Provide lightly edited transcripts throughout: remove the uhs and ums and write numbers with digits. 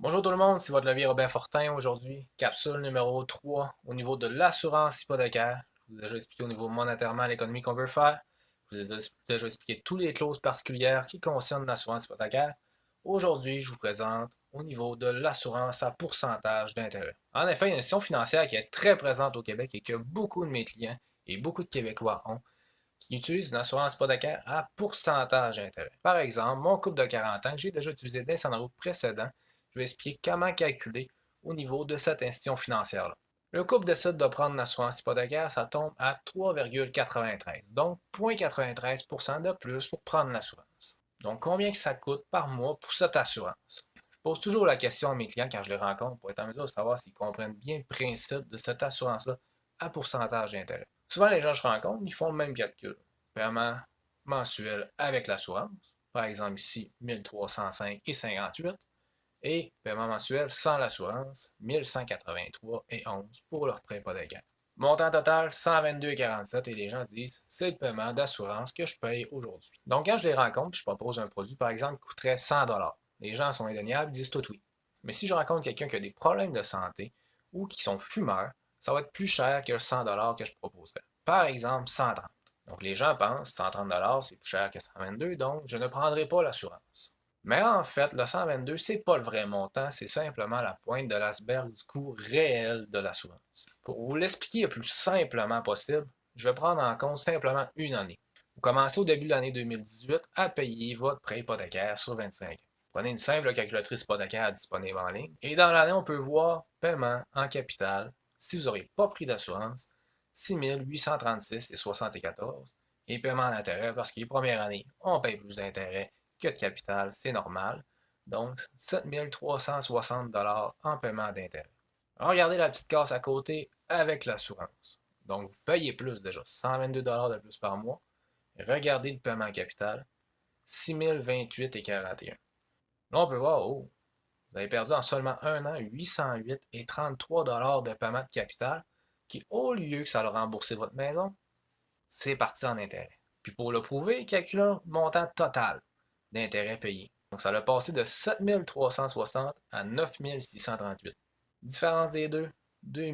Bonjour tout le monde, c'est votre levier Robert Fortin aujourd'hui. Capsule numéro 3 au niveau de l'assurance hypothécaire. Je vous ai déjà expliqué au niveau monétairement l'économie qu'on veut faire. Je vous ai déjà expliqué toutes les clauses particulières qui concernent l'assurance hypothécaire. Aujourd'hui, je vous présente au niveau de l'assurance à pourcentage d'intérêt. En effet, il y a une institution financière qui est très présente au Québec et que beaucoup de mes clients et beaucoup de Québécois ont, qui utilisent une assurance hypothécaire à pourcentage d'intérêt. Par exemple, mon couple de 40 ans que j'ai déjà utilisé dans les scénarios précédents, je vais expliquer comment calculer au niveau de cette institution financière-là. Le couple décide de prendre une assurance hypothécaire, ça tombe à 3,93, donc 0,93% de plus pour prendre l'assurance. Donc, combien que ça coûte par mois pour cette assurance? Je pose toujours la question à mes clients quand je les rencontre pour être en mesure de savoir s'ils comprennent bien le principe de cette assurance-là à pourcentage d'intérêt. Souvent, les gens que je rencontre, ils font le même calcul. Paiement mensuel avec l'assurance, par exemple ici, 1305 et 58, et paiement mensuel sans l'assurance, 1183 et 11 pour leur prêt hypothécaire. Montant total, 122,47 et les gens se disent, c'est le paiement d'assurance que je paye aujourd'hui. Donc, quand je les rencontre, je propose un produit, par exemple, qui coûterait 100 $. Les gens sont indéniables, disent tout oui. Mais si je rencontre quelqu'un qui a des problèmes de santé ou qui sont fumeurs, ça va être plus cher que le 100 $ que je proposerais. Par exemple, 130. Donc, les gens pensent 130 $, c'est plus cher que 122, donc je ne prendrai pas l'assurance. Mais en fait, le 122, c'est pas le vrai montant, c'est simplement la pointe de l'iceberg du coût réel de l'assurance. Pour vous l'expliquer le plus simplement possible, je vais prendre en compte simplement une année. Vous commencez au début de l'année 2018 à payer votre prêt hypothécaire sur 25 ans. Prenez une simple calculatrice hypothécaire disponible en ligne et dans l'année, on peut voir paiement en capital, si vous n'aurez pas pris d'assurance, 6 836,74 et paiement d'intérêt parce que les premières années, on paye plus d'intérêt que de capital, c'est normal. Donc, 7 360 $ en paiement d'intérêt. Regardez la petite case à côté avec l'assurance. Donc, vous payez plus déjà, 122 $ de plus par mois. Regardez le paiement capital, 6 028 et 41. Là, on peut voir, oh, vous avez perdu en seulement un an 808 et 33 $ de paiement de capital, qui, au lieu que ça leur rembourser votre maison, c'est parti en intérêt. Puis pour le prouver, calculez le montant total d'intérêt payé. Donc ça a passé de 7 360 à 9 638. Différence des deux, 2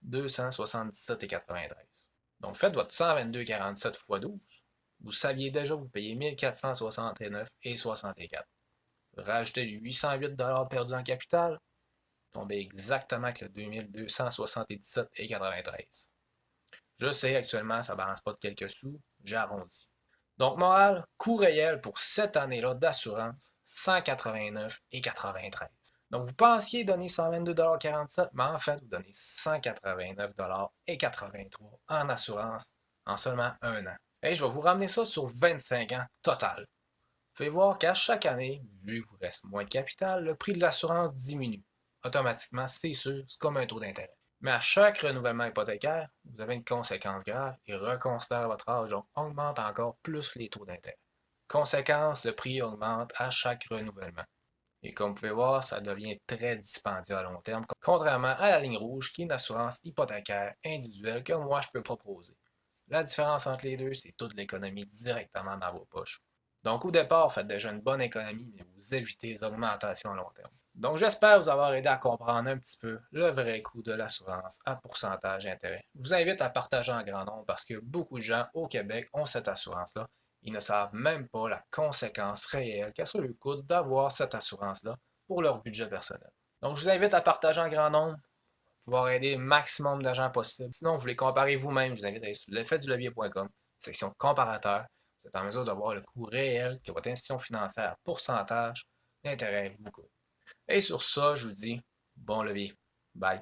277,93. Donc faites votre 122,47 x 12. Vous saviez déjà que vous payez 1469,64. Rajoutez les 808 $ perdus en capital, vous tombez exactement avec le 2277,93. Je sais, actuellement, ça ne balance pas de quelques sous, j'arrondis. Donc, morale, coût réel pour cette année-là d'assurance, 189,93. Donc, vous pensiez donner 122,47 $, mais en fait, vous donnez 189,83 $ en assurance en seulement un an. Et je vais vous ramener ça sur 25 ans total. Vous pouvez voir qu'à chaque année, vu que vous reste moins de capital, le prix de l'assurance diminue. Automatiquement, c'est sûr, c'est comme un taux d'intérêt. Mais à chaque renouvellement hypothécaire, vous avez une conséquence grave et reconsidère votre âge, donc augmente encore plus les taux d'intérêt. Conséquence, le prix augmente à chaque renouvellement. Et comme vous pouvez voir, ça devient très dispendieux à long terme, contrairement à la ligne rouge qui est une assurance hypothécaire individuelle que moi je peux proposer. La différence entre les deux, c'est toute l'économie directement dans vos poches. Donc au départ, faites déjà une bonne économie, mais vous évitez les augmentations à long terme. Donc j'espère vous avoir aidé à comprendre un petit peu le vrai coût de l'assurance à pourcentage d'intérêt. Je vous invite à partager en grand nombre parce que beaucoup de gens au Québec ont cette assurance-là. Ils ne savent même pas la conséquence réelle qu'a sur le coût d'avoir cette assurance-là pour leur budget personnel. Donc je vous invite à partager en grand nombre, pouvoir aider le maximum d'agents possible. Sinon, vous voulez comparer vous-même, je vous invite à aller sur l'effetdulevier.com, section comparateur. Vous êtes en mesure de voir le coût réel que votre institution financière à pourcentage d'intérêt vous coûte. Et sur ça, je vous dis bon levier. Bye.